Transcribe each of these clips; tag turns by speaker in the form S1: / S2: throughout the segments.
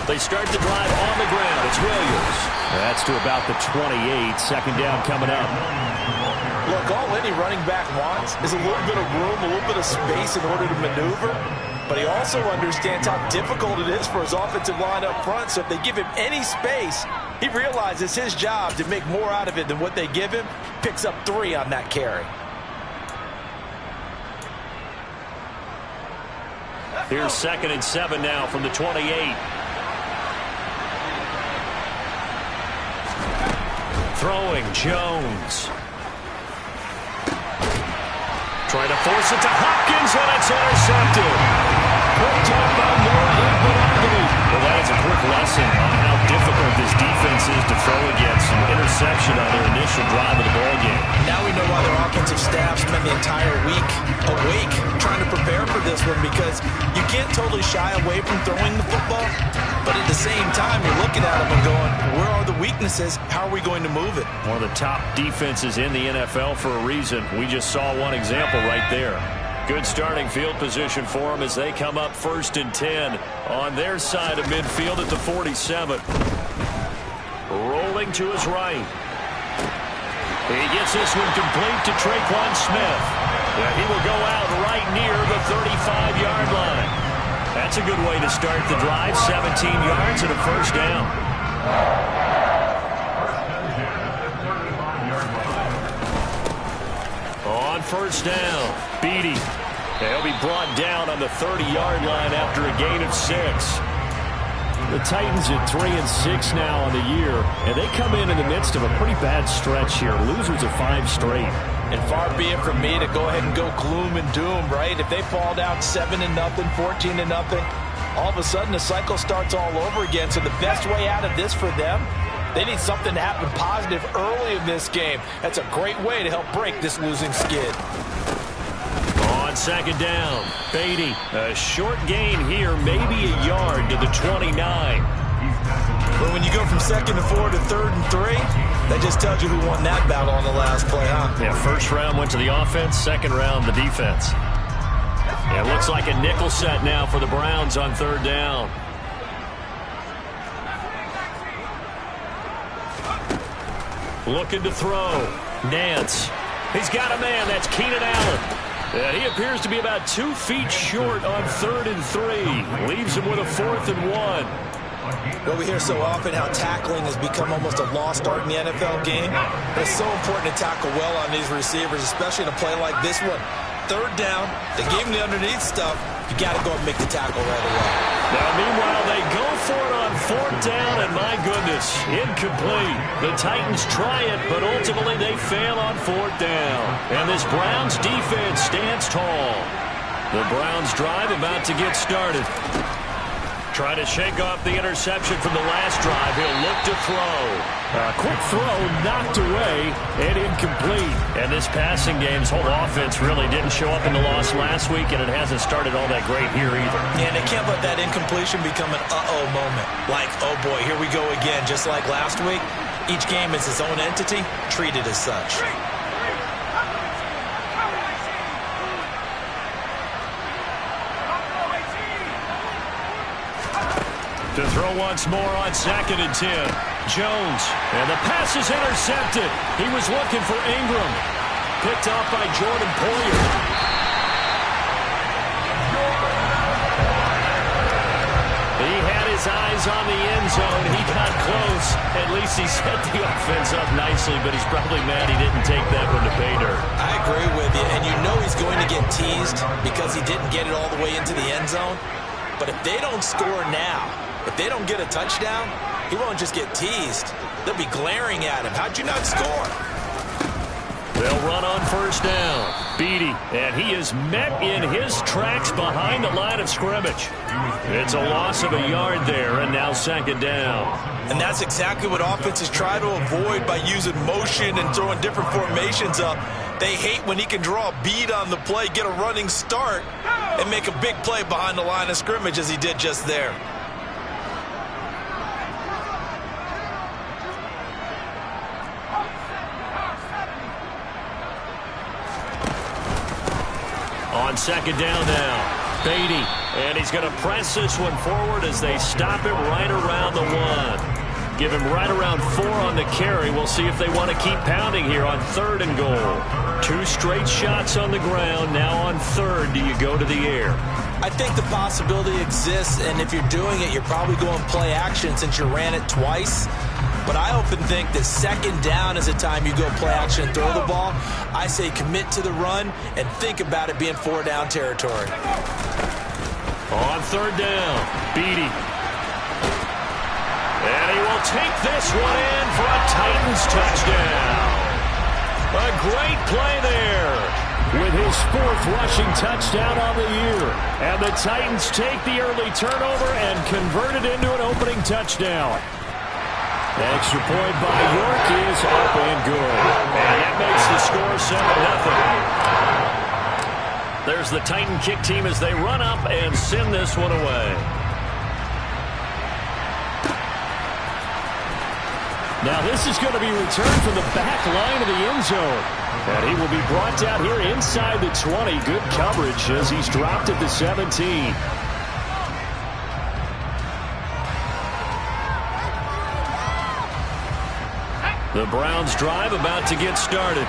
S1: They start the drive on the ground. It's Williams. That's to about the 28. Second down coming up.
S2: Look, all any running back wants is a little bit of room, a little bit of space in order to maneuver. But he also understands how difficult it is for his offensive line up front. So if they give him any space, he realizes his job to make more out of it than what they give him. Picks up 3 on that carry.
S1: Here's 2nd and 7 now from the 28. Throwing, Jones. Trying to force it to Hopkins, and it's intercepted. Quick time by Noah Igbinoghene. Well, that is a quick lesson on how difficult this defense is to throw against. An interception on their initial drive of the ballgame.
S2: Now we know why their offensive staff spent the entire week awake trying to prepare for this one, because you can't totally shy away from throwing the football, but at the same time you're looking at them and going, where are the weaknesses? How are we going to move it?
S1: One of the top defenses in the NFL for a reason. We just saw one example right there. Good starting field position for them as they come up 1st and 10 on their side of midfield at the 47. Rolling to his right. He gets this one complete to Tre'Quan Smith. Yeah, he will go out right near the 35-yard line. That's a good way to start the drive. 17 yards and a first down. On first down, Beatty. He'll be brought down on the 30-yard line after a gain of 6. The Titans at 3-6 now on the year, and they come in the midst of a pretty bad stretch here. Losers of 5 straight.
S2: And far be it from me to go ahead and go gloom and doom, right? If they fall down 7-0, 14-0, all of a sudden the cycle starts all over again. So the best way out of this for them, they need something to happen positive early in this game. That's a great way to help break this losing skid.
S1: On 2nd down, Beatty. A short gain here, maybe a yard to the 29.
S2: But when you go from 2nd and 4 to 3rd and 3, that just tells you who won that battle on the last play, huh?
S1: Yeah, first round went to the offense, second round the defense. Yeah, it looks like a nickel set now for the Browns on 3rd down. Looking to throw. Nance. He's got a man. That's Keenan Allen. And he appears to be about 2 feet short on 3rd and 3. Leaves him with a 4th and 1.
S2: Well, we hear so often how tackling has become almost a lost art in the NFL game. But it's so important to tackle well on these receivers, especially in a play like this one. 3rd down, they gave him the underneath stuff. You got to go and make the tackle right away.
S1: Now, meanwhile, they go for it on 4th down, and my goodness, incomplete. The Titans try it, but ultimately they fail on 4th down. And this Browns defense stands tall. The Browns drive about to get started. Try to shake off the interception from the last drive. He'll look to throw. A quick throw knocked away and incomplete. And this passing game's whole offense really didn't show up in the loss last week, and it hasn't started all that great here either.
S2: Yeah, and they can't let that incompletion become an uh-oh moment. Like, oh boy, here we go again. Just like last week, each game is its own entity, treated as such.
S1: To throw once more on 2nd and 10. Jones. And the pass is intercepted. He was looking for Ingram. Picked off by Jordan Poyer. He had his eyes on the end zone. He got close. At least he set the offense up nicely, but he's probably mad he didn't take that one to pay dirt.
S2: I agree with you, and you know he's going to get teased because he didn't get it all the way into the end zone. But if they don't score now, if they don't get a touchdown, he won't just get teased. They'll be glaring at him. How'd you not score?
S1: They'll run on 1st down. Beatty, and he is met in his tracks behind the line of scrimmage. It's a loss of a yard there, and now 2nd down.
S2: And that's exactly what offenses try to avoid by using motion and throwing different formations up. They hate when he can draw a bead on the play, get a running start, and make a big play behind the line of scrimmage as he did just there.
S1: On 2nd down now. Beatty, and he's going to press this one forward as they stop him right around the 1. Give him right around 4 on the carry. We'll see if they want to keep pounding here on 3rd and goal. 2 straight shots on the ground. Now on 3rd, do you go to the air?
S2: I think the possibility exists, and if you're doing it, you're probably going play action since you ran it twice. But I often think that 2nd down is the time you go play action and throw the ball. I say commit to the run and think about it being 4-down territory.
S1: On 3rd down, Beatty. And he will take this one in for a Titans touchdown. A great play there with his 4th rushing touchdown on the year. And the Titans take the early turnover and convert it into an opening touchdown. The extra point by York is up and good. And that makes the score 7-0. There's the Titan kick team as they run up and send this one away. Now this is going to be returned from the back line of the end zone. And he will be brought down here inside the 20. Good coverage as he's dropped at the 17. The Browns drive about to get started.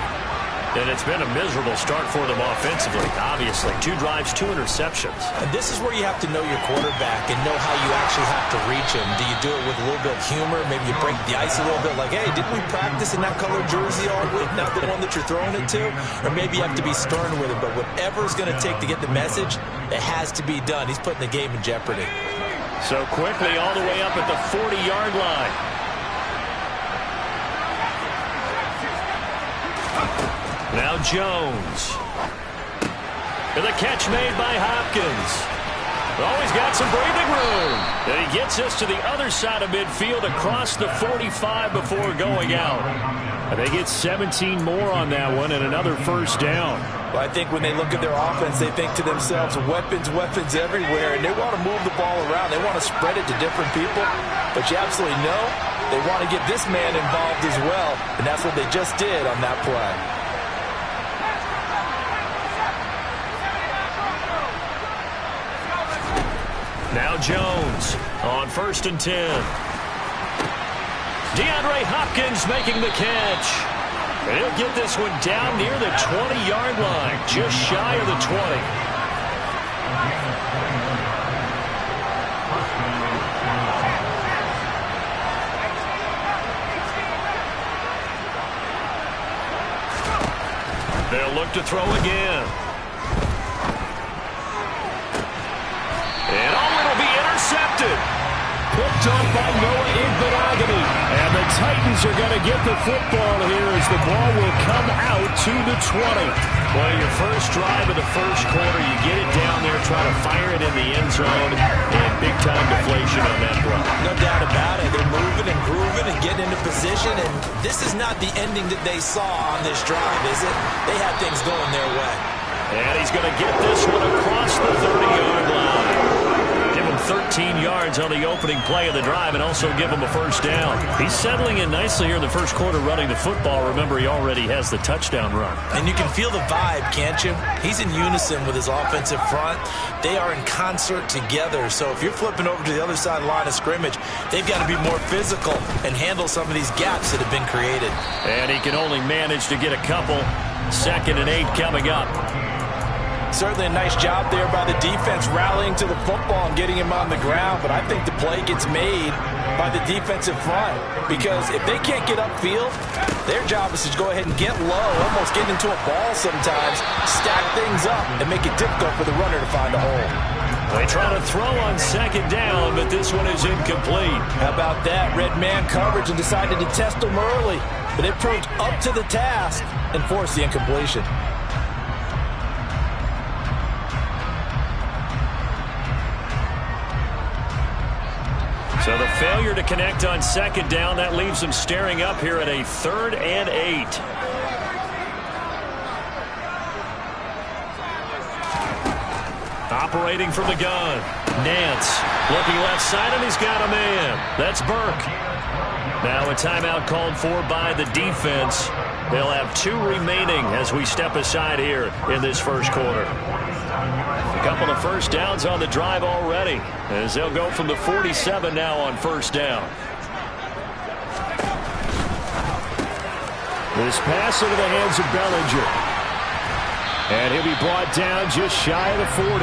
S1: And it's been a miserable start for them offensively, obviously. 2 drives, 2 interceptions.
S2: And this is where you have to know your quarterback and know how you actually have to reach him. Do you do it with a little bit of humor? Maybe you break the ice a little bit like, hey, didn't we practice in that color jersey all week? Not the one that you're throwing it to? Or maybe you have to be stern with it. But whatever it's going to take to get the message, it has to be done. He's putting the game in jeopardy.
S1: So quickly all the way up at the 40-yard line. Now Jones. And the catch made by Hopkins. Always got some breathing room. And he gets us to the other side of midfield across the 45 before going out. And they get 17 more on that one and another 1st down.
S2: Well, I think when they look at their offense, they think to themselves, weapons, weapons everywhere. And they want to move the ball around. They want to spread it to different people. But you absolutely know they want to get this man involved as well. And that's what they just did on that play.
S1: Now Jones on 1st and 10. DeAndre Hopkins making the catch. And he'll get this one down near the 20-yard line, just shy of the 20. They'll look to throw again. And it'll be intercepted. Picked up by Noah Igbinoghene. And the Titans are going to get the football here as the ball will come out to the 20. Well, your first drive of the first quarter, you get it down there, try to fire it in the end zone, and big-time deflation on that run.
S2: No doubt about it. They're moving and grooving and getting into position, and this is not the ending that they saw on this drive, is it? They had things going their way.
S1: And he's going to get this one across the 30-yard line. Give him 13 yards on the opening play of the drive and also give him a 1st down. He's settling in nicely here in the first quarter running the football. Remember, he already has the touchdown run.
S2: And you can feel the vibe, can't you? He's in unison with his offensive front. They are in concert together. So if you're flipping over to the other side of the line of scrimmage, they've got to be more physical and handle some of these gaps that have been created.
S1: And he can only manage to get a couple. 2nd and 8 coming up.
S2: Certainly a nice job there by the defense rallying to the football and getting him on the ground, but I think the play gets made by the defensive front because if they can't get upfield, their job is to go ahead and get low, almost get into a ball sometimes, stack things up, and make it difficult for the runner to find a hole.
S1: They try to throw on 2nd down, but this one is incomplete.
S2: How about that? Red man coverage and decided to test them early, but they proved up to the task and forced the incompletion.
S1: So the failure to connect on 2nd down, that leaves them staring up here at a 3rd and 8. Operating from the gun. Nance looking left side, and he's got a man. That's Burke. Now a timeout called for by the defense. They'll have 2 remaining as we step aside here in this first quarter. couple of first downs on the drive already, as they'll go from the 47 now on first down. This pass into the hands of Bellinger. And he'll be brought down just shy of the 40.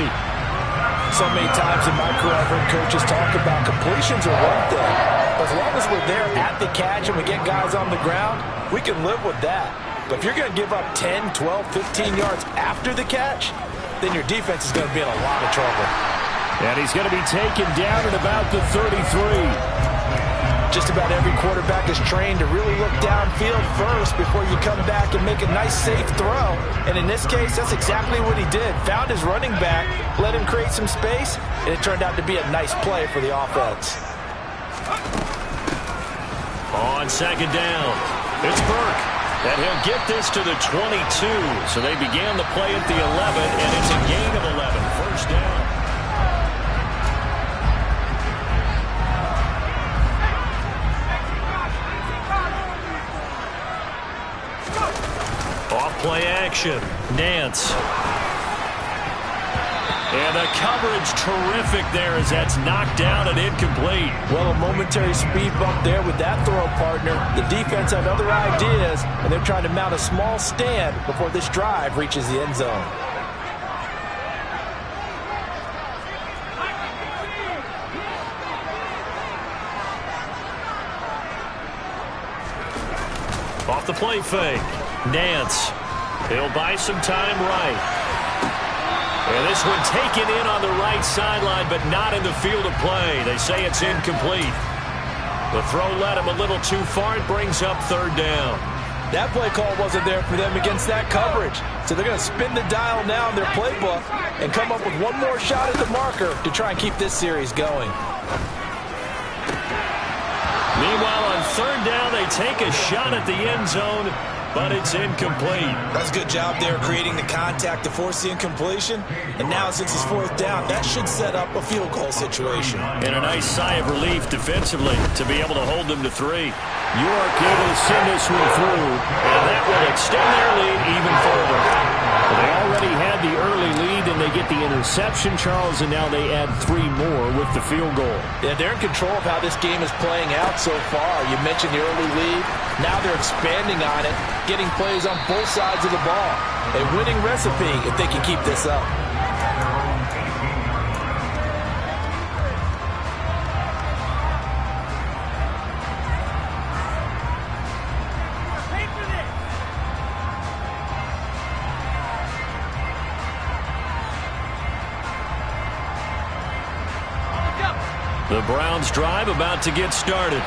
S2: So many times in my career, I've heard coaches talk about completions are one thing. As long as we're there at the catch and we get guys on the ground, we can live with that. But if you're going to give up 10, 12, 15 yards after the catch, then your defense is going to be in a lot of trouble.
S1: And he's going to be taken down at about the 33.
S2: Just about every quarterback is trained to really look downfield first before you come back and make a nice, safe throw. And in this case, that's exactly what he did. Found his running back, let him create some space, and it turned out to be a nice play for the offense.
S1: On second down, it's Burke. And he'll get this to the 22. So they began the play at the 11, and it's a gain of 11. First down. Off-play action. Nance. And the coverage terrific there as that's knocked down and incomplete.
S2: Well, a momentary speed bump there with that throw partner. The defense had other ideas, and they're trying to mount a small stand before this drive reaches the end zone.
S1: Off the play fake. Nance. He'll buy some time right. And this one taken in on the right sideline, but not in the field of play. They say it's incomplete. The throw led him a little too far. It brings up third down.
S2: That play call wasn't there for them against that coverage. So they're going to spin the dial now in their playbook and come up with one more shot at the marker to try and keep this series going.
S1: Meanwhile, on third down, they take a shot at the end zone, but it's incomplete.
S3: That's a good job there creating the contact to force the incompletion. And now since it's fourth down, that should set up a field goal situation.
S1: And a nice sigh of relief defensively to be able to hold them to 3. York able to send this one through, and that will extend their lead even further. Well, they already had the early lead, and they get the interception, Charles, and now they add 3 more with the field goal.
S2: Yeah, they're in control of how this game is playing out so far. You mentioned the early lead. Now they're expanding on it, getting plays on both sides of the ball. A winning recipe if they can keep this up.
S1: The Browns drive about to get started.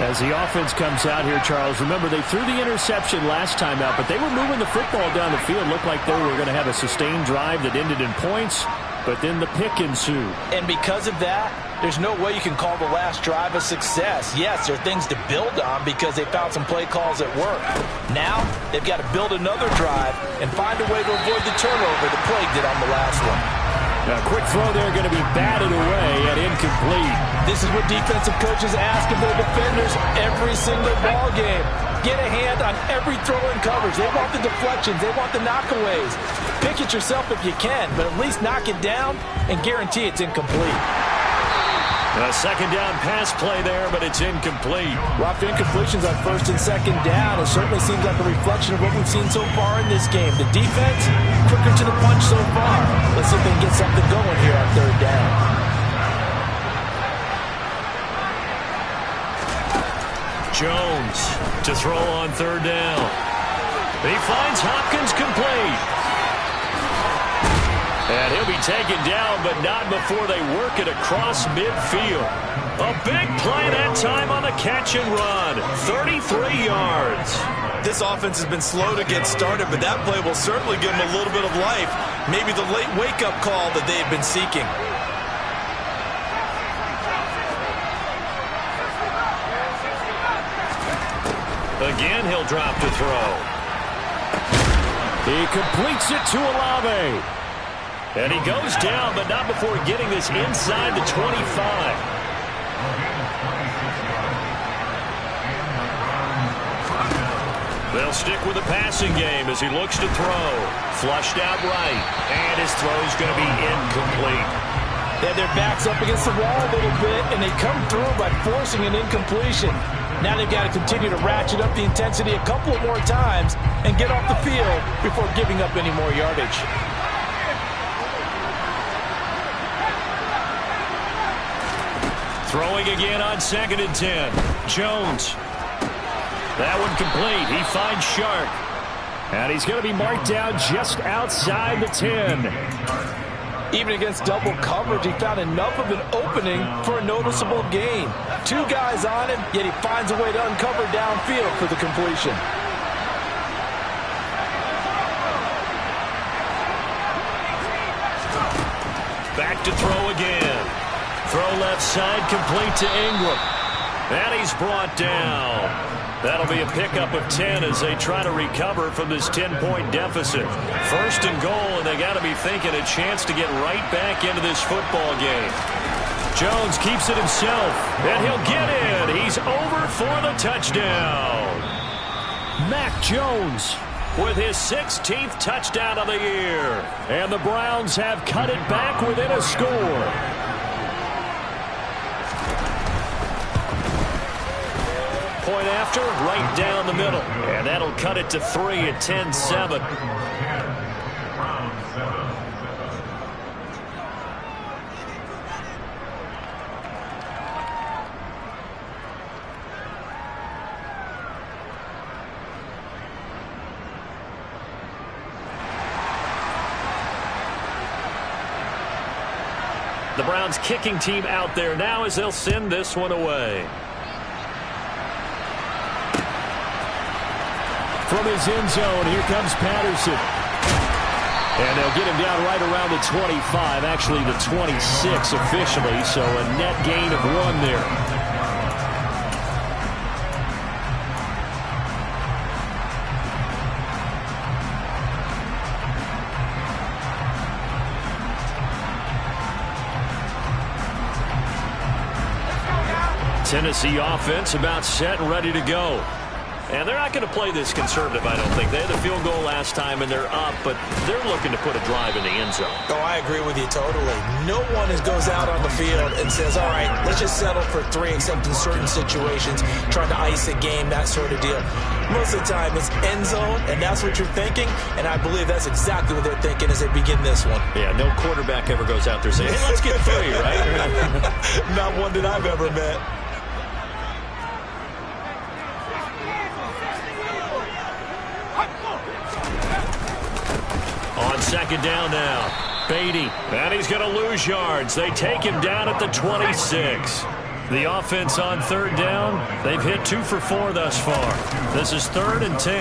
S1: As the offense comes out here, Charles, remember they threw the interception last time out, but they were moving the football down the field. Looked like they were going to have a sustained drive that ended in points, but then the pick ensued.
S2: And because of that, there's no way you can call the last drive a success. Yes, there are things to build on because they found some play calls that work. Now, they've got to build another drive and find a way to avoid the turnover that plagued it on the last one.
S1: A quick throw there going to be batted away and incomplete.
S2: This is what defensive coaches ask of their defenders every single ball game. Get a hand on every throw and coverage. They want the deflections. They want the knockaways. Pick it yourself if you can, but at least knock it down and guarantee it's incomplete.
S1: A second down pass play there, but it's incomplete.
S2: Well, after incompletions on first and second down, it certainly seems like a reflection of what we've seen so far in this game. The defense, quicker to the punch so far. Let's see if they can get something going here on third down.
S1: Jones to throw on third down. He finds Hopkins complete. And he'll be taken down, but not before they work it across midfield. A big play that time on the catch and run. 33 yards.
S3: This offense has been slow to get started, but that play will certainly give them a little bit of life. Maybe the late wake-up call that they've been seeking.
S1: Again, he'll drop to throw. He completes it to Olave. And he goes down, but not before getting this inside the 25. They'll stick with the passing game as he looks to throw. Flushed out right, and his throw's going to be incomplete.
S2: They had their backs up against the wall a little bit, and they come through by forcing an incompletion. Now they've got to continue to ratchet up the intensity a couple of more times and get off the field before giving up any more yardage.
S1: Throwing again on 2nd and 10. Jones. That one complete. He finds Shark. And he's going to be marked down just outside the 10.
S2: Even against double coverage, he found enough of an opening for a noticeable gain. 2 guys on him, yet he finds a way to uncover downfield for the completion.
S1: Back to throw again. Throw left side, complete to Ingram. And he's brought down. That'll be a pickup of 10 as they try to recover from this 10-point deficit. 1st and goal, and they got to be thinking a chance to get right back into this football game. Jones keeps it himself, and he'll get in. He's over for the touchdown. Mac Jones with his 16th touchdown of the year. And the Browns have cut it back within a score. Point after, right down the middle. And that'll cut it to 3 at 10-7. The Browns kicking team out there now as they'll send this one away. From his end zone, here comes Patterson. And they'll get him down right around the 25, actually the 26 officially, so a net gain of 1 there. Tennessee offense about set and ready to go. And they're not going to play this conservative, I don't think. They had the field goal last time, and they're up, but they're looking to put a drive in the end zone.
S2: Oh, I agree with you totally. No one goes out on the field and says, all right, let's just settle for 3, except in certain situations, trying to ice a game, that sort of deal. Most of the time, it's end zone, and that's what you're thinking, and I believe that's exactly what they're thinking as they begin this one.
S1: Yeah, no quarterback ever goes out there saying, hey, let's get 3, right?
S2: Not one that I've ever met.
S1: On 2nd down now, Beatty, and he's going to lose yards. They take him down at the 26. The offense on 3rd down, they've hit 2 for 4 thus far. This is 3rd and 10.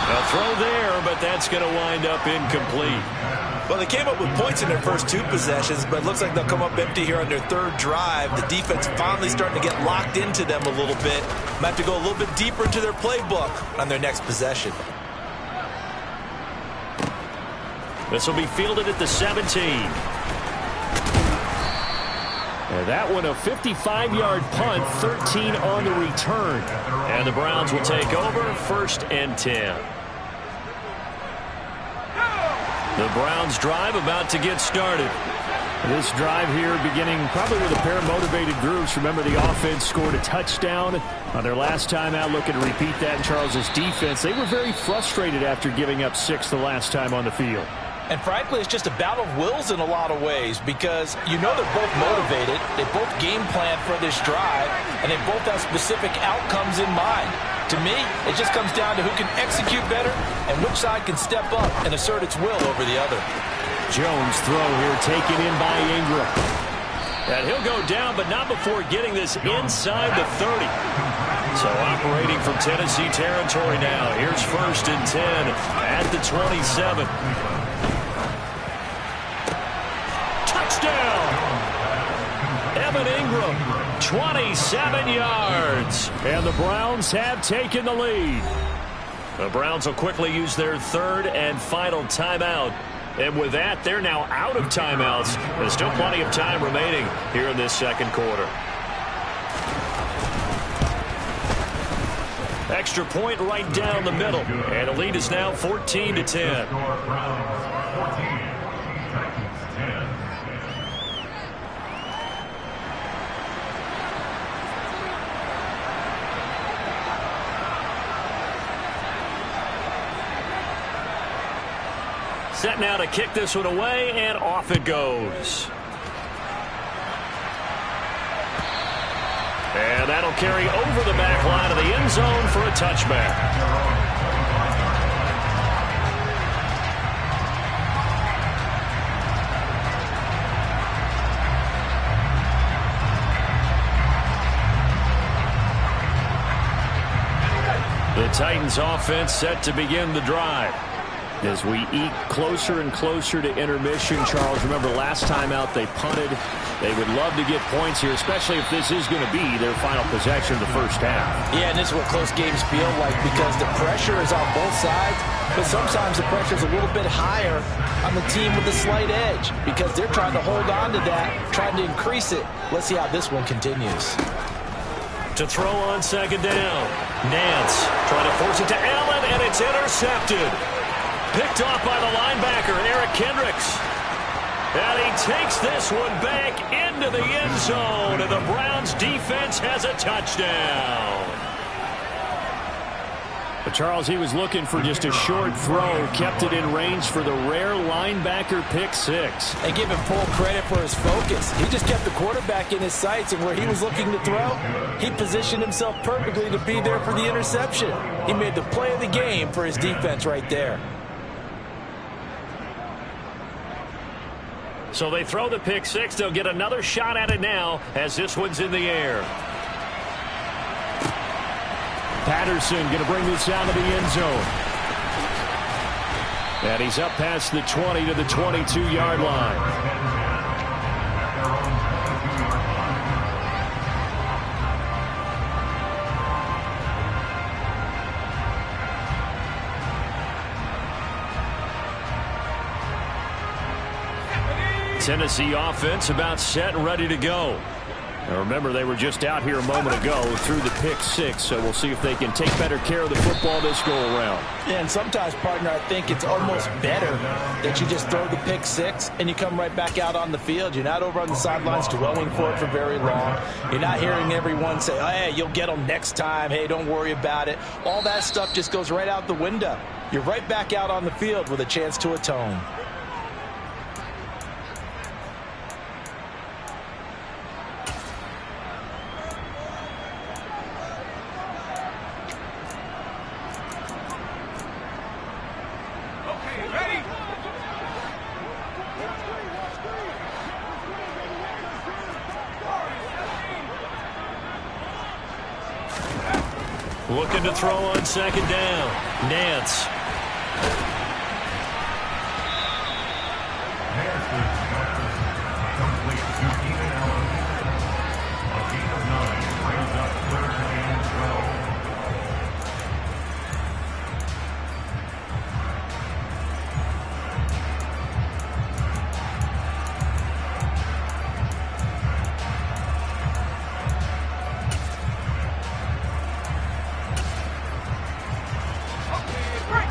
S1: A throw there, but that's going to wind up incomplete.
S3: Well, they came up with points in their first 2 possessions, but it looks like they'll come up empty here on their 3rd drive. The defense finally starting to get locked into them a little bit. Might have to go a little bit deeper into their playbook on their next possession.
S1: This will be fielded at the 17. And that one a 55-yard punt, 13 on the return. And the Browns will take over 1st and 10. The Browns drive about to get started. This drive here beginning probably with a pair of motivated groups. Remember, the offense scored a touchdown on their last time out, looking to repeat that in Charles's defense. They were very frustrated after giving up 6 the last time on the field.
S2: And frankly, it's just a battle of wills in a lot of ways because you know they're both motivated, they both game plan for this drive, and they both have specific outcomes in mind. To me, it just comes down to who can execute better and which side can step up and assert its will over the other.
S1: Jones throw here taken in by Ingram. And he'll go down, but not before getting this inside the 30. So operating from Tennessee territory now. Here's 1st and 10 at the 27. Touchdown! Evan Ingram, 27 yards. And the Browns have taken the lead. The Browns will quickly use their 3rd and final timeout. And with that, they're now out of timeouts. There's still plenty of time remaining here in this 2nd quarter. Extra point right down the middle. And the lead is now 14-10. Set now to kick this one away, and off it goes. And that'll carry over the back line of the end zone for a touchback. The Titans offense set to begin the drive. As we eke closer and closer to intermission, Charles, remember last time out they punted. They would love to get points here, especially if this is going to be their final possession of the first half.
S2: Yeah, and this is what close games feel like because the pressure is on both sides, but sometimes the pressure is a little bit higher on the team with a slight edge because they're trying to hold on to that, trying to increase it. Let's see how this one continues.
S1: To throw on second down. Nance trying to force it to Allen, and it's intercepted. Picked off by the linebacker, Eric Kendricks. And he takes this one back into the end zone, and the Browns defense has a touchdown.
S4: But Charles, he was looking for just a short throw, kept it in range for the rare linebacker pick six.
S2: And give him full credit for his focus. He just kept the quarterback in his sights, and where he was looking to throw, he positioned himself perfectly to be there for the interception. He made the play of the game for his defense right there.
S1: So they throw the pick six. They'll get another shot at it now as this one's in the air.
S4: Patterson going to bring this down to the end zone. And he's up past the 20 to the 22-yard line.
S1: Tennessee offense about set and ready to go.
S4: Now remember, they were just out here a moment ago through the pick six, so we'll see if they can take better care of the football this go-around.
S2: Yeah, and sometimes, partner, I think it's almost better that you just throw the pick six and you come right back out on the field. You're not over on the sidelines dwelling for it for very long. You're not hearing everyone say, oh, hey, you'll get them next time. Hey, don't worry about it. All that stuff just goes right out the window. You're right back out on the field with a chance to atone.
S1: Looking to throw on second down. Nance.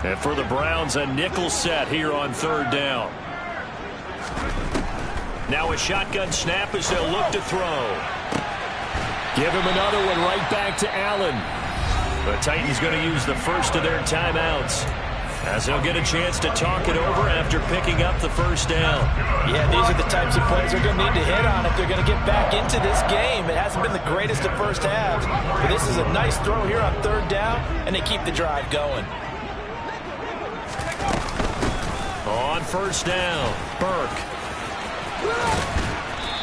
S1: And for the Browns, a nickel set here on third down. Now a shotgun snap as they'll look to throw.
S4: Give him another one right back to Allen.
S1: The Titans going to use the first of their timeouts as they'll get a chance to talk it over after picking up the first down.
S2: Yeah, these are the types of plays they're going to need to hit on if they're going to get back into this game. It hasn't been the greatest of first halves, but this is a nice throw here on third down, and they keep the drive going.
S1: On first down, Burke.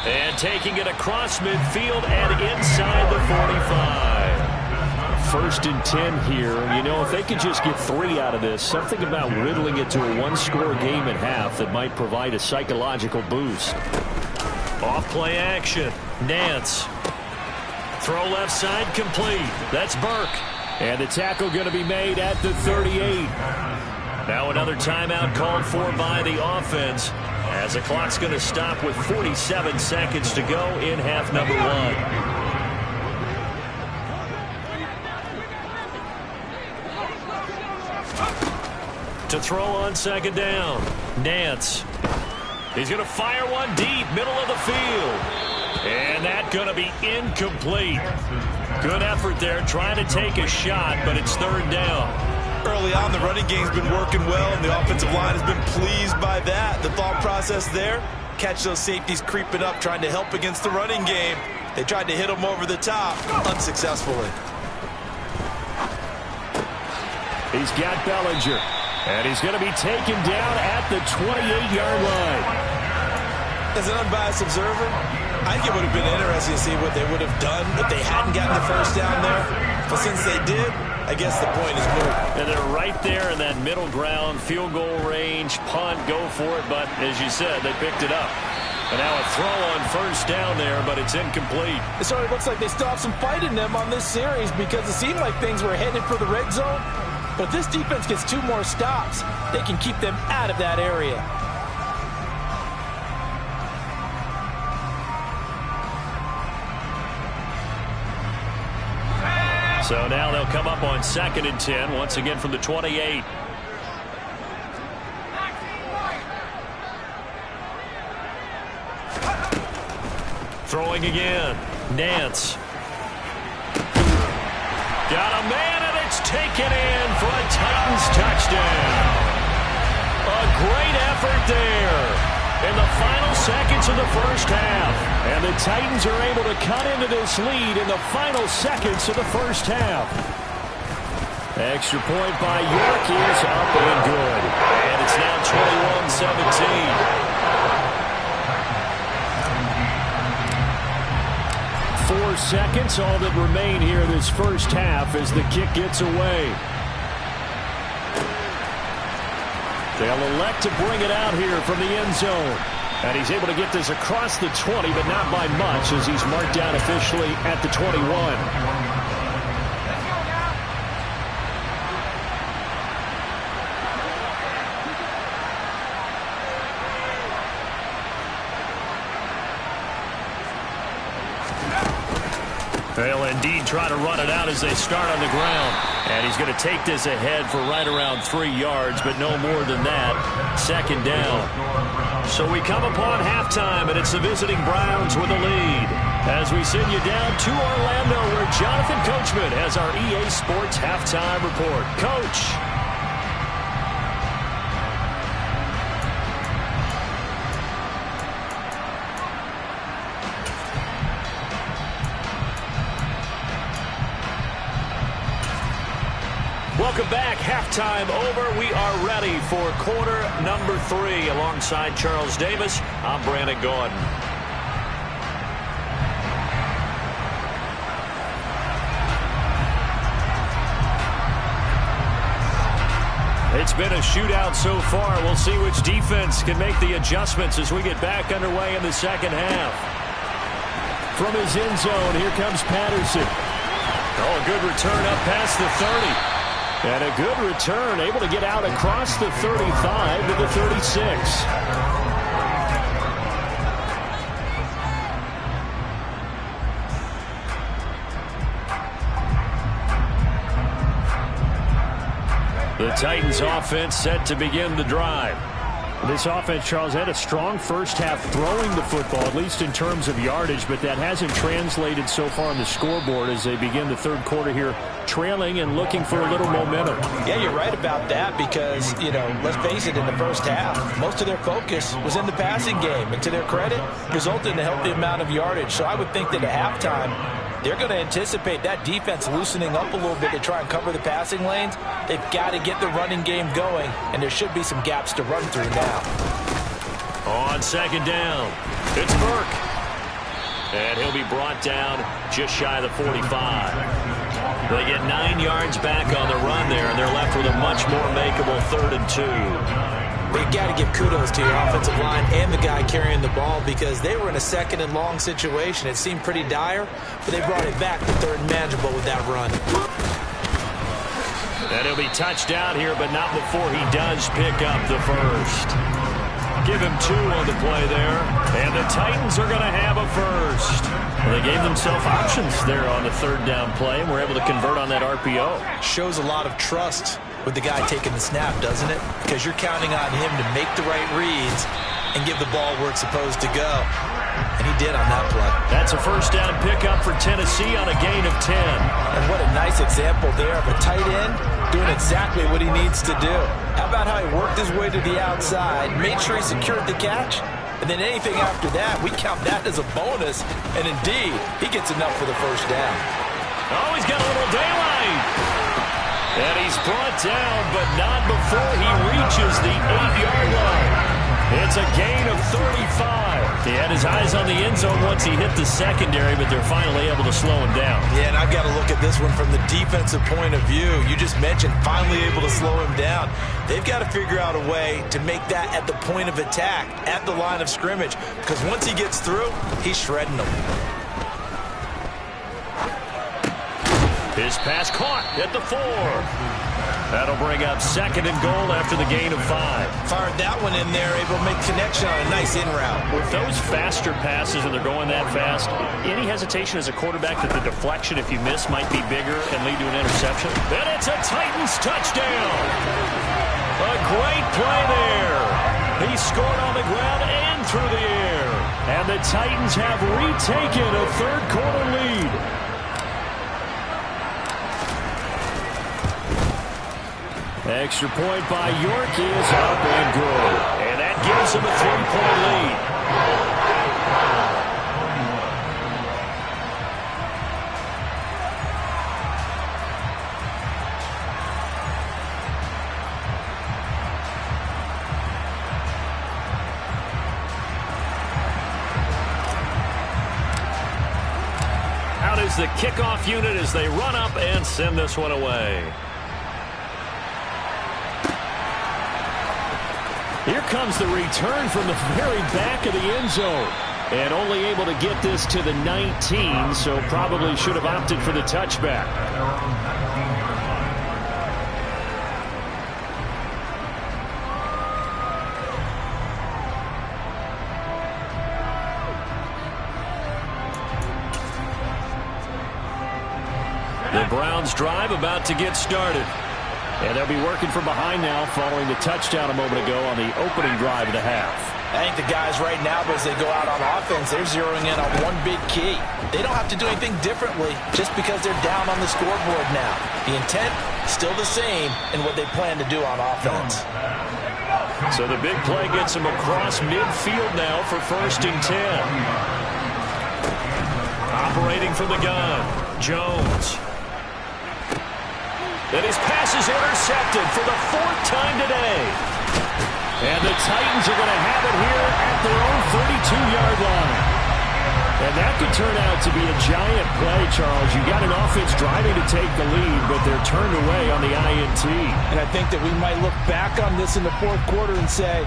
S1: And taking it across midfield and inside the 45.
S4: First and 10 here. You know, if they could just get 3 out of this, something about whittling it to a one-score game at half that might provide a psychological boost.
S1: Off play action. Nance. Throw left side complete. That's Burke.
S4: And the tackle going to be made at the 38.
S1: Now another timeout called for by the offense as the clock's going to stop with 47 seconds to go in half number 1. To throw on second down. Nance. He's going to fire one deep, middle of the field. And that's going to be incomplete. Good effort there, trying to take a shot, but it's third down.
S3: Early on, the running game's been working well, and the offensive line has been pleased by that. The thought process there, catch those safeties creeping up, trying to help against the running game. They tried to hit them over the top, unsuccessfully.
S4: He's got Bellinger, and he's going to be taken down at the 28-yard line.
S3: As an unbiased observer, I think it would have been interesting to see what they would have done if they hadn't gotten the first down there. But since they did, I guess the point is moot.
S1: And they're right there in that middle ground, field goal range, punt, go for it. But as you said, they picked it up. And now a throw on first down there, but it's incomplete.
S2: It certainly looks like they still have some fight in them on this series because it seemed like things were headed for the red zone. But if this defense gets 2 more stops, they can keep them out of that area.
S1: So now they'll come up on 2nd and 10, once again from the 28. Throwing again. Nance. Got a man, and it's taken in for a Titans touchdown. A great effort there in the final seconds of the first half. And the Titans are able to cut into this lead in the final seconds of the first half. Extra point by York is up and good. And it's now 21-17. 4 seconds, all that remain here this first half as the kick gets away. They'll elect to bring it out here from the end zone. And he's able to get this across the 20, but not by much as he's marked down officially at the 21. They'll indeed try to run it out as they start on the ground. And he's going to take this ahead for right around 3 yards, but no more than that. 2nd down. So we come upon halftime, and it's the visiting Browns with a lead. As we send you down to Orlando, where Jonathan Coachman has our EA Sports halftime report. Coach. Welcome back. Halftime over. We are ready for quarter number 3. Alongside Charles Davis, I'm Brandon Gaudin. It's been a shootout so far. We'll see which defense can make the adjustments as we get back underway in the second half. From his end zone, here comes Patterson. Oh, a good return up past the 30. And a good return, able to get out across the 35 to the 36. The Titans offense set to begin the drive. This offense, Charles, had a strong first half throwing the football, at least in terms of yardage, but that hasn't translated so far on the scoreboard as they begin the third quarter here, trailing and looking for a little momentum.
S2: Yeah, you're right about that because, you know, let's face it, in the first half, most of their focus was in the passing game, and to their credit, resulted in a healthy amount of yardage. So I would think that at halftime, they're going to anticipate that defense loosening up a little bit to try and cover the passing lanes. They've got to get the running game going, and there should be some gaps to run through now.
S1: On 2nd down, it's Burke. And he'll be brought down just shy of the 45. They get 9 yards back on the run there, and they're left with a much more makeable 3rd and 2.
S3: But you got to give kudos to your offensive line and the guy carrying the ball because they were in a 2nd and long situation. It seemed pretty dire, but they brought it back to 3rd and manageable with that run.
S1: And he'll be touched down here, but not before he does pick up the first. Give him 2 on the play there, and the Titans are going to have a first. Well, they gave themselves options there on the 3rd down play, and were able to convert on that RPO.
S3: Shows a lot of trust with the guy taking the snap, doesn't it? Because you're counting on him to make the right reads and give the ball where it's supposed to go. And he did on that play.
S1: That's a first down pickup for Tennessee on a gain of 10.
S2: And what a nice example there of a tight end doing exactly what he needs to do. How about how he worked his way to the outside, made sure he secured the catch, and then anything after that, we count that as a bonus. And indeed, he gets enough for the first down.
S1: Oh, he's got a little daylight. And he's brought down, but not before he reaches the 8-yard line. It's a gain of 35. He had his eyes on the end zone once he hit the secondary, but they're finally able to slow him down.
S3: Yeah, and I've got to look at this one from the defensive point of view. You just mentioned finally able to slow him down. They've got to figure out a way to make that at the point of attack, at the line of scrimmage, because once he gets through, he's shredding them.
S1: His pass caught at the 4. That'll bring up 2nd and goal after the gain of 5.
S3: Fired that one in there, able to make connection on a nice in route.
S1: With those faster passes and they're going that fast, any hesitation as a quarterback that the deflection, if you miss, might be bigger and lead to an interception? And it's a Titans touchdown. A great play there. He scored on the ground and through the air. And the Titans have retaken a third-quarter lead. Extra point by York is up and good. And that gives him a 3-point lead. Out is the kickoff unit as they run up and send this one away. Here comes the return from the very back of the end zone. And only able to get this to the 19, so probably should have opted for the touchback. The Browns drive about to get started. And they'll be working from behind now following the touchdown a moment ago on the opening drive of the half.
S2: I think the guys right now, as they go out on offense, they're zeroing in on one big key. They don't have to do anything differently just because they're down on the scoreboard now. The intent, still the same in what they plan to do on offense.
S1: So the big play gets them across midfield now for 1st and 10. Operating from the gun, Jones. And his pass is intercepted for the 4th time today. And the Titans are going to have it here at their own 32-yard line. And that could turn out to be a giant play, Charles. You got an offense driving to take the lead, but they're turned away on the INT.
S2: And I think that we might look back on this in the 4th quarter and say,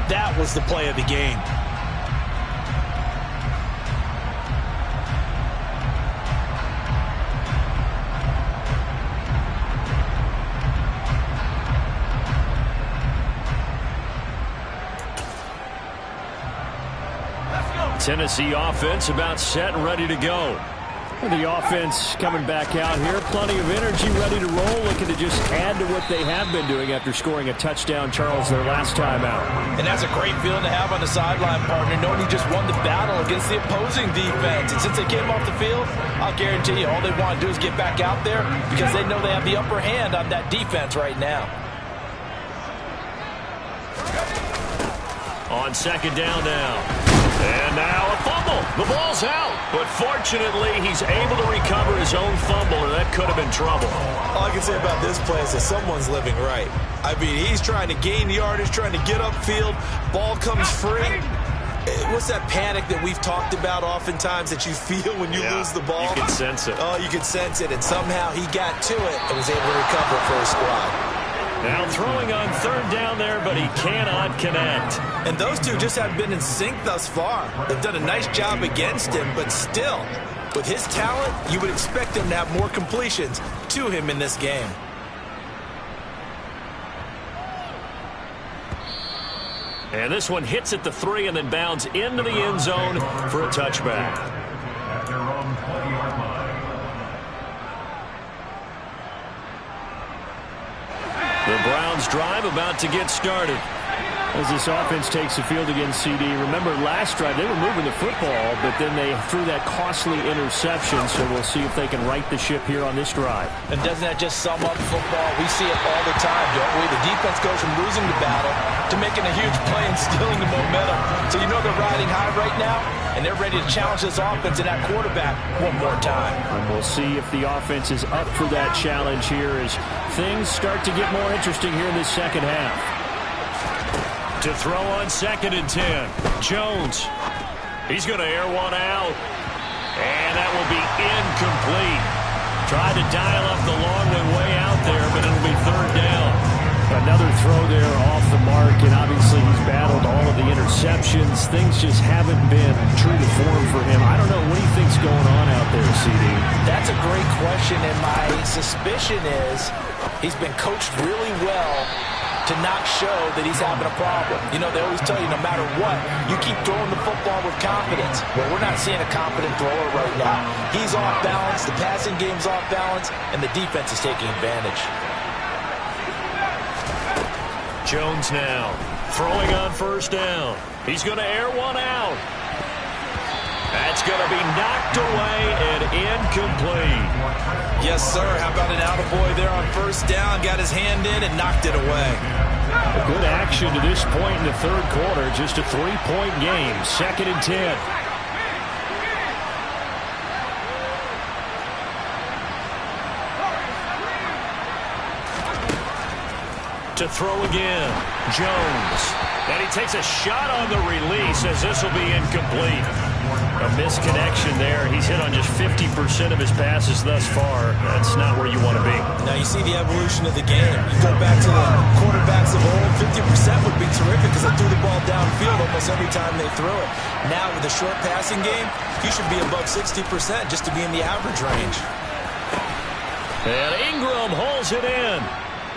S2: that was the play of the game.
S1: Tennessee offense about set and ready to go. And the offense coming back out here. Plenty of energy, ready to roll, looking to just add to what they have been doing after scoring a touchdown, Charles, their last time out.
S2: And that's a great feeling to have on the sideline, partner, knowing he just won the battle against the opposing defense. And since they came off the field, I'll guarantee you all they want to do is get back out there because they know they have the upper hand on that defense right now.
S1: On 2nd down now. And now a fumble. The ball's out. But fortunately, he's able to recover his own fumble, or that could have been trouble.
S3: All I can say about this play is that someone's living right. I mean, he's trying to gain yardage, trying to get upfield. Ball comes free. What's that panic that we've talked about oftentimes that you feel when you lose the ball?
S1: You can sense it.
S3: Oh, you can sense it. And somehow he got to it and was able to recover for his squad.
S1: Now throwing on 3rd down there, but he cannot connect.
S3: And those two just haven't been in sync thus far. They've done a nice job against him, but still, with his talent, you would expect him to have more completions to him in this game.
S1: And this one hits at the 3 and then bounds into the end zone for a touchback.
S5: At their own 20-yard line.
S1: The Browns drive about to get started.
S4: As this offense takes the field against CD, remember last drive they were moving the football, but then they threw that costly interception, so we'll see if they can right the ship here on this drive.
S2: And doesn't that just sum up football? We see it all the time, don't we? The defense goes from losing the battle to making a huge play and stealing the momentum. So you know they're riding high right now, and they're ready to challenge this offense and that quarterback one more time.
S4: And we'll see if the offense is up for that challenge here as things start to get more interesting here in this second half.
S1: To throw on 2nd and 10. Jones. He's going to air one out. And that will be incomplete. Tried to dial up the long way out there, but it'll be 3rd down.
S4: Another throw there off the mark, and obviously he's battled all of the interceptions. Things just haven't been true to form for him. I don't know. What do you think's going on out there, CD?
S2: That's a great question, and my suspicion is he's been coached really well to not show that he's having a problem. You know, they always tell you no matter what, you keep throwing the football with confidence. Well, we're not seeing a confident thrower right now. He's off balance, the passing game's off balance, and the defense is taking advantage.
S1: Jones now throwing on 1st down. He's going to air one out. That's going to be knocked away and incomplete.
S3: Yes, sir. How about an attaboy there on 1st down? Got his hand in and knocked it away.
S4: A good action to this point in the 3rd quarter. Just a 3-point game. 2nd and 10.
S1: To throw again. Jones. And he takes a shot on the release as this will be incomplete. A misconnection there. He's hit on just 50% of his passes thus far. That's not where you want to be.
S3: Now you see the evolution of the game. You go back to the quarterbacks of old, 50% would be terrific because they threw the ball downfield almost every time they threw it. Now with the short passing game, you should be above 60% just to be in the average range.
S1: And Ingram holds it in.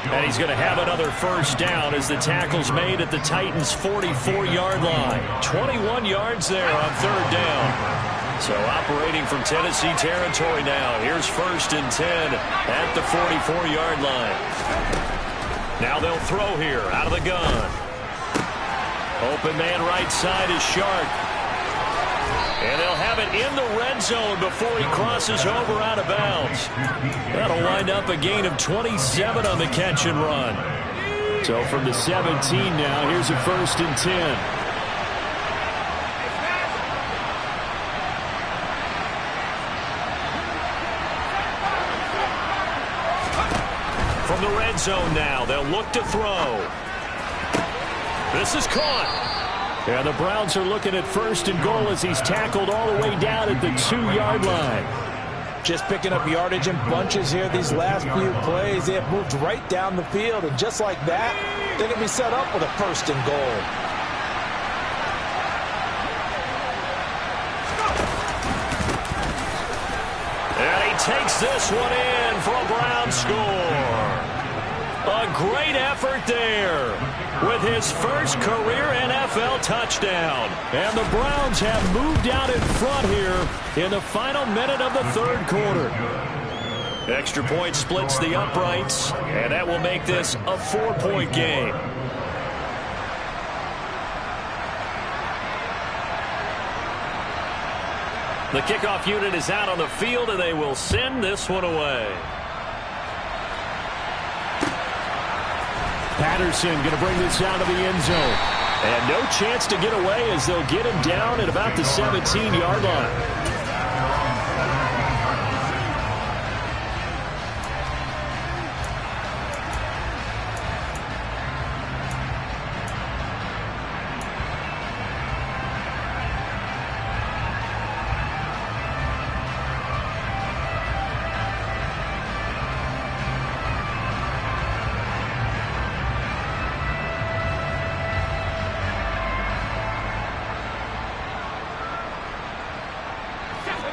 S1: And he's going to have another 1st down as the tackle's made at the Titans' 44-yard line. 21 yards there on 3rd down. So operating from Tennessee territory now. Here's 1st and 10 at the 44-yard line. Now they'll throw here out of the gun. Open man right side is Shark. And they'll have it in the red zone before he crosses over out of bounds. That'll wind up a gain of 27 on the catch and run.
S4: So from the 17 now, here's a 1st and 10.
S1: From the red zone now, they'll look to throw. This is caught.
S4: And the Browns are looking at 1st and goal as he's tackled all the way down at the 2-yard line.
S2: Just picking up yardage in bunches here these last few plays. They have moved right down the field, and just like that, they're going to be set up with a 1st and goal.
S1: And he takes this one in for a Browns score. A great effort there with his first career NFL touchdown. And the Browns have moved out in front here in the final minute of the 3rd quarter. Extra point splits the uprights, and that will make this a 4-point game. The kickoff unit is out on the field, and they will send this one away.
S4: Patterson going to bring this out of the end zone. And no chance to get away as they'll get him down at about the 17-yard line.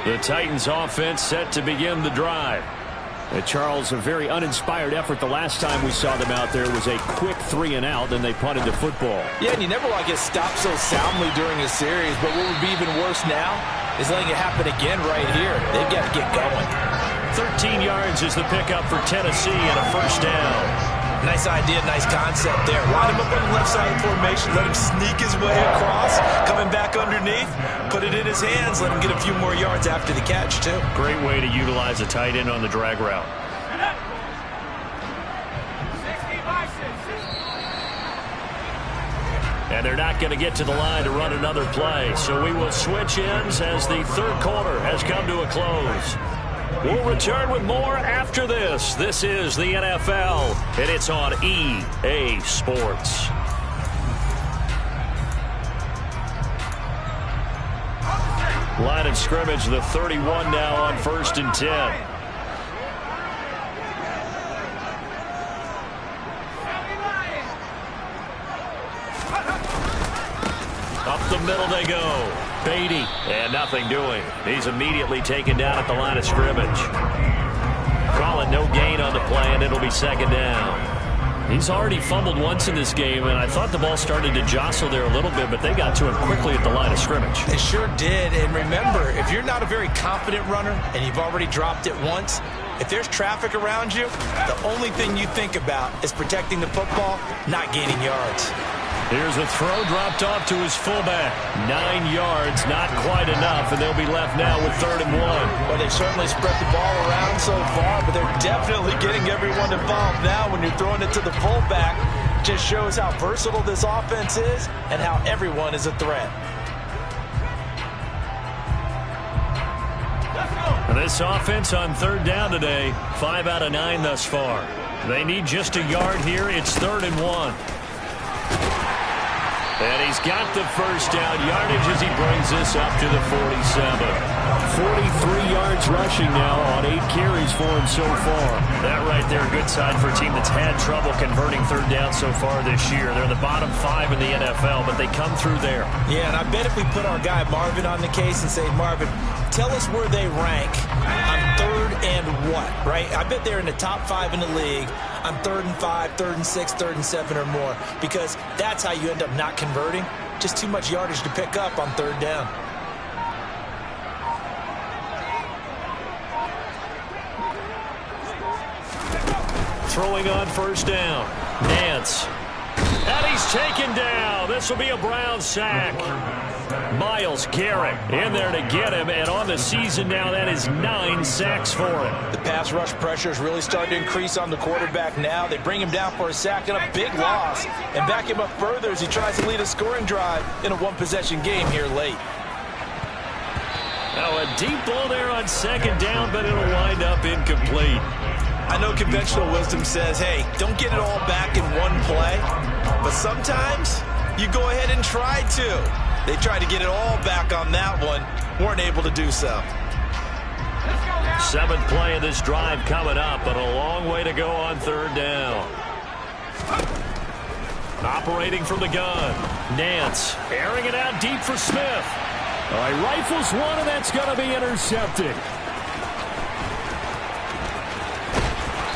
S1: The Titans offense set to begin the drive.
S4: Charles, a very uninspired effort the last time we saw them out there was a quick 3-and-out, then they punted the football.
S2: Yeah, and you never want to get stopped so soundly during a series, but what would be even worse now is letting it happen again right here. They've got to get going.
S1: 13 yards is the pickup for Tennessee and a 1st down.
S3: Nice idea, nice concept there. Line him up on the left side of the formation, let him sneak his way across, coming back underneath, put it in his hands, let him get a few more yards after the catch, too.
S4: Great way to utilize a tight end on the drag route. And they're not going to get to the line to run another play. So we will switch ends as the third quarter has come to a close. We'll return with more after this. This is the NFL, and it's on EA Sports. Line of scrimmage, the 31 now on 1st and 10. Up the middle they go. Beatty, and nothing doing. He's immediately taken down at the line of scrimmage. Calling no gain on the play, and it'll be 2nd down. He's already fumbled once in this game, and I thought the ball started to jostle there a little bit, but they got to him quickly at the line of scrimmage.
S3: It sure did, and remember, if you're not a very confident runner and you've already dropped it once, if there's traffic around you, the only thing you think about is protecting the football, not gaining yards.
S4: Here's a throw dropped off to his fullback. 9 yards, not quite enough, and they'll be left now with 3rd and 1.
S2: Well, they've certainly spread the ball around so far, but they're definitely getting everyone involved now when you're throwing it to the fullback. Just shows how versatile this offense is and how everyone is a threat.
S4: This offense on 3rd down today, 5 out of 9 thus far. They need just a yard here. It's 3rd and 1. And he's got the first down yardage as he brings this up to the 47. 43 yards rushing now on 8 carries for him so far. That right there, a good sign for a team that's had trouble converting 3rd down so far this year. They're the bottom 5 in the NFL, but they come through there.
S3: Yeah, and I bet if we put our guy Marvin on the case and say, Marvin, tell us where they rank on 3rd and what, right? I bet they're in the top 5 in the league on 3rd and 5, 3rd and 6, 3rd and 7 or more, because that's how you end up not converting. Just too much yardage to pick up on 3rd down.
S4: Throwing on 1st down. Nance. And he's taken down. This will be a Brown sack. Myles Garrett in there to get him, and on the season now, that is 9 sacks for him.
S2: The pass rush pressure is really starting to increase on the quarterback now. They bring him down for a sack and a big loss, and back him up further as he tries to lead a scoring drive in a one-possession game here late.
S4: Now a deep ball there on 2nd down, but it'll wind up incomplete.
S3: I know conventional wisdom says, hey, don't get it all back in one play, but sometimes you go ahead and try to. They tried to get it all back on that one, weren't able to do so.
S4: 7th play of this drive coming up, but a long way to go on 3rd down. Operating from the gun. Nance airing it out deep for Smith. All right, rifles one, and that's going to be intercepted.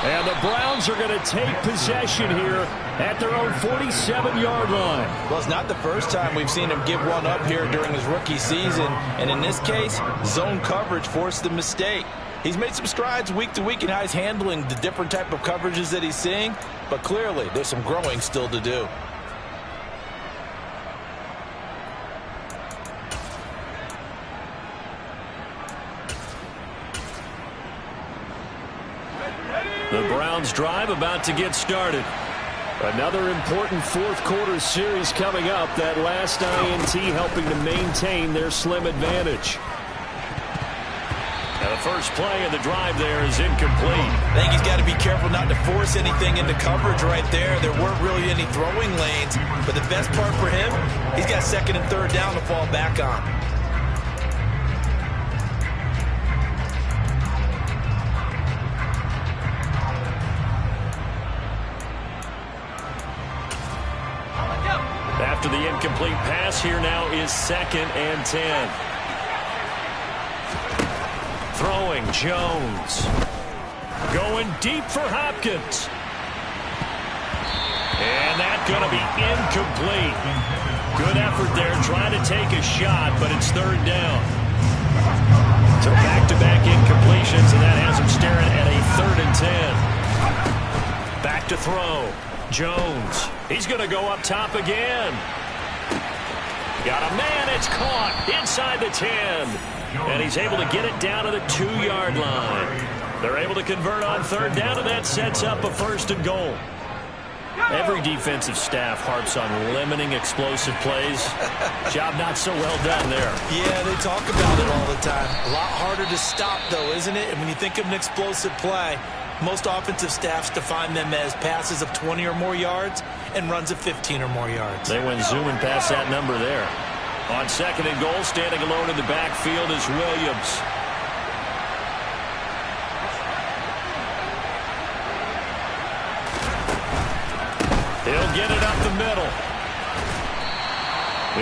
S4: And the Browns are going to take possession here at their own 47-yard line.
S2: Well, it's not the first time we've seen him give one up here during his rookie season. And in this case, zone coverage forced the mistake. He's made some strides week to week in how he's handling the different type of coverages that he's seeing. But clearly, there's some growing still to do.
S4: The Browns drive about to get started. Another important 4th quarter series coming up. That last INT helping to maintain their slim advantage. Now the first play of the drive there is incomplete.
S3: I think he's got to be careful not to force anything into coverage right there. There weren't really any throwing lanes, but the best part for him, he's got 2nd and 3rd down to fall back on.
S4: After the incomplete pass, here now is 2nd and 10. Throwing Jones. Going deep for Hopkins. And that's going to be incomplete. Good effort there, trying to take a shot, but it's 3rd down. So back-to-back incompletions, and that has him staring at a 3rd and 10.
S1: Back to throw. Jones. He's going to go up top again. Got a man. It's caught inside the 10. And he's able to get it down to the 2-yard line. They're able to convert on third down, and that sets up a 1st and goal. Every defensive staff harps on limiting explosive plays. Job not so well done there.
S3: Yeah, they talk about it all the time. A lot harder to stop, though, isn't it? And when you think of an explosive play, most offensive staffs define them as passes of 20 or more yards and runs of 15 or more yards.
S1: They went zooming past that number there. On 2nd and goal, standing alone in the backfield is Williams. He'll get it up the middle.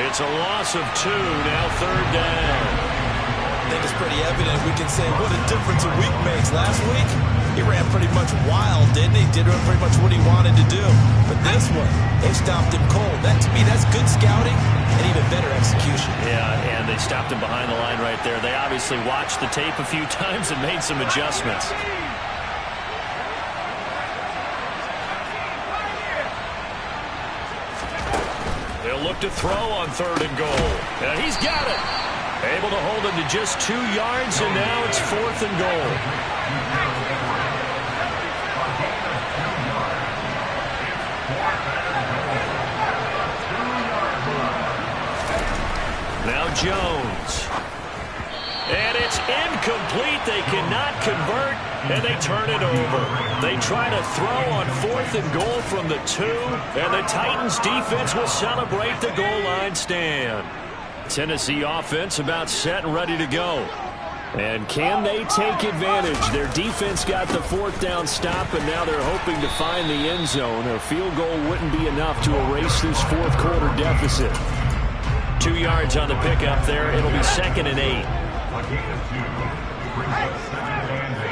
S1: It's a loss of 2, now 3rd down.
S3: I think it's pretty evident. We can say what a difference a week makes. Last week, he ran pretty much wild, didn't he? Did pretty much what he wanted to do. But this one, they stopped him cold. That, to me, that's good scouting and even better execution.
S1: Yeah, and they stopped him behind the line right there. They obviously watched the tape a few times and made some adjustments. They'll look to throw on 3rd and goal. And he's got it. Able to hold him to just 2 yards, and now it's 4th and goal. Now Jones. And it's incomplete. They cannot convert, and they turn it over. They try to throw on 4th and goal from the 2, and the Titans defense will celebrate the goal line stand. Tennessee offense about set and ready to go. And can they take advantage? Their defense got the 4th down stop, and now they're hoping to find the end zone. A field goal wouldn't be enough to erase this 4th quarter deficit. 2 yards on the pickup there. It'll be 2nd and 8.
S5: A gain of 2. Brings up 2nd and 8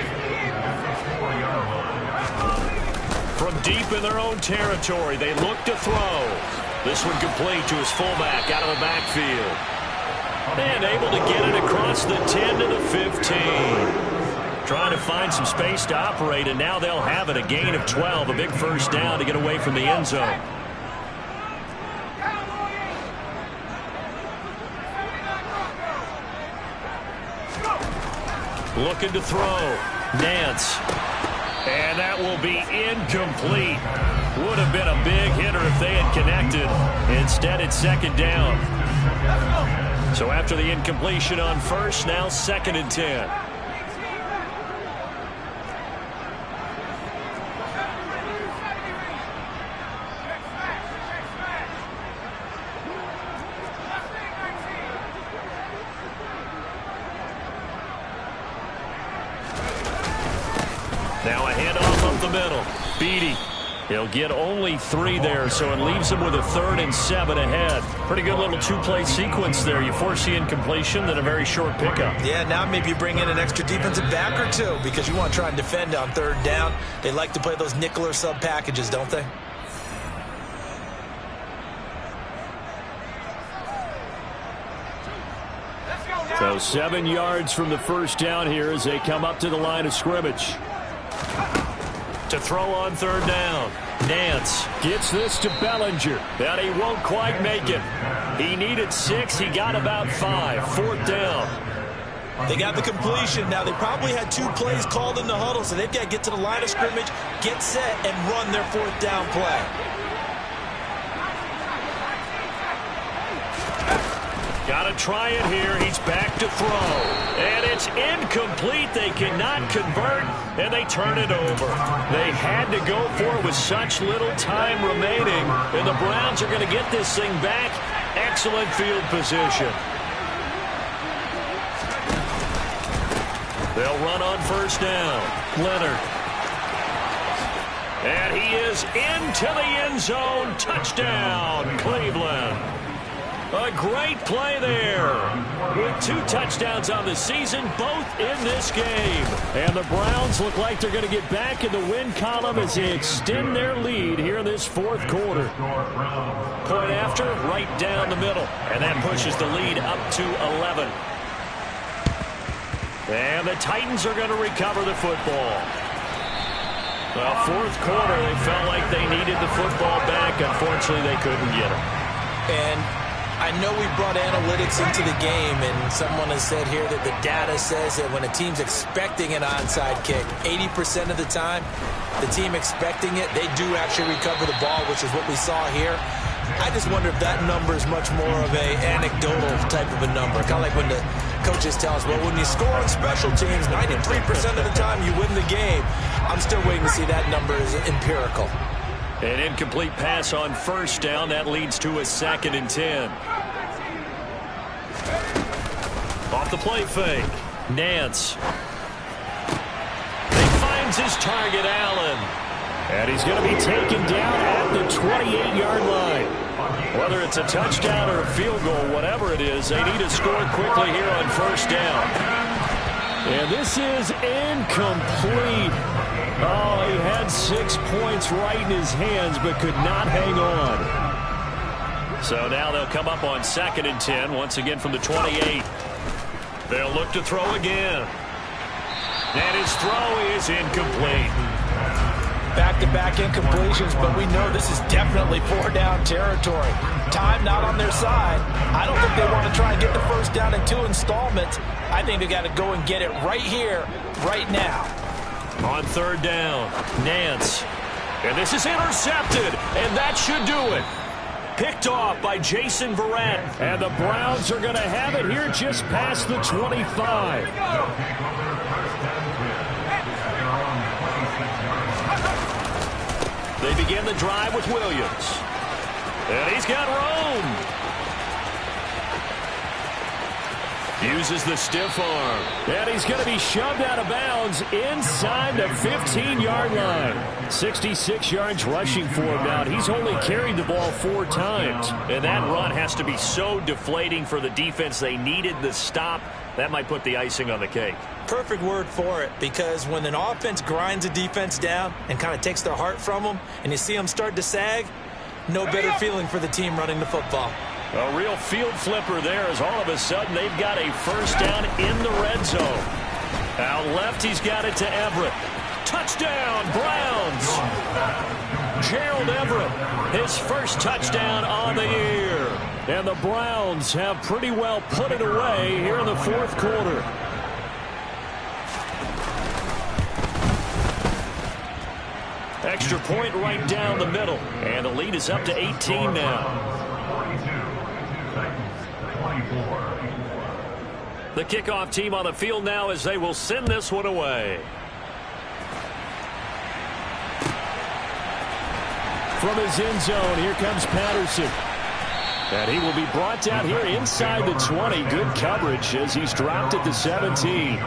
S5: at the 4-yard line.
S1: From deep in their own territory, they look to throw. This one complete to his fullback out of the backfield. And able to get it across the 10 to the 15. Trying to find some space to operate, and now they'll have it. A gain of 12, a big 1st down to get away from the end zone. Looking to throw. Nance. And that will be incomplete. Would have been a big hitter if they had connected. Instead, it's 2nd down. So after the incompletion on 1st, now 2nd and 10. Now a handoff up the middle. Beatty. He'll get only 3 there, so it leaves him with a 3rd and 7 ahead. Pretty good little 2-play sequence there. You force the incompletion, then a very short pickup.
S3: Yeah, now maybe you bring in an extra defensive back or 2 because you want to try and defend on 3rd down. They like to play those nickel or sub packages, don't they?
S1: So 7 yards from the 1st down here as they come up to the line of scrimmage. To throw on 3rd down. Nance gets this to Bellinger. And he won't quite make it. He needed 6. He got about 5. 4th down.
S3: They got the completion. Now, they probably had 2 plays called in the huddle, so they've got to get to the line of scrimmage, get set, and run their 4th down play.
S1: Got to try it here. He's back to throw. And it's incomplete. They cannot convert, and they turn it over. They had to go for it with such little time remaining, and the Browns are going to get this thing back. Excellent field position. They'll run on 1st down. Leonard. And he is into the end zone. Touchdown, Cleveland. A great play there. With 2 touchdowns on the season, both in this game. And the Browns look like they're going to get back in the win column as they extend their lead here in this 4th quarter. Point after, right down the middle. And that pushes the lead up to 11. And the Titans are going to recover the football. Well, fourth quarter, they felt like they needed the football back. Unfortunately, they couldn't get it.
S3: And I know we brought analytics into the game, and someone has said here that the data says that when a team's expecting an onside kick, 80% of the time, the team expecting it, they do actually recover the ball, which is what we saw here. I just wonder if that number is much more of a anecdotal type of a number. Kind of like when the coaches tell us, well, when you score on special teams, 93% of the time you win the game. I'm still waiting to see that number is empirical.
S1: An incomplete pass on first down. That leads to a 2nd and 10. Off the play fake. Nance. He finds his target, Allen. And he's going to be taken down at the 28-yard line. Whether it's a touchdown or a field goal, whatever it is, they need to score quickly here on first down. And this is incomplete. Oh, he had 6 points right in his hands, but could not hang on. So now they'll come up on 2nd and 10, once again from the 28. They'll look to throw again. And his throw is incomplete.
S2: Back-to-back incompletions, but we know this is definitely 4-down territory. Time not on their side. I don't think they want to try and get the first down in 2 installments. I think they got to go and get it right here, right now.
S1: On 3rd down, Nance. And this is intercepted, and that should do it. Picked off by Jason Verrett. And the Browns are going to have it here just past the 25. They begin the drive with Williams. And he's got room. Uses the stiff arm. And he's going to be shoved out of bounds inside the 15-yard line. 66 yards rushing for him now. He's only carried the ball 4 times. And that run has to be so deflating for the defense. They needed the stop. That might put the icing on the cake.
S3: Perfect word for it, because when an offense grinds a defense down and kind of takes their heart from them, and you see them start to sag, no better feeling for the team running the football.
S1: A real field flipper there, as all of a sudden they've got a first down in the red zone. Out left, he's got it to Everett. Touchdown, Browns! Gerald Everett, his first touchdown on the year. And the Browns have pretty well put it away here in the 4th quarter. Extra point right down the middle. And the lead is up to 18 now. The kickoff team on the field now as they will send this one away. From his end zone, here comes Patterson. And he will be brought down here inside the 20. Good coverage as he's dropped at the 17.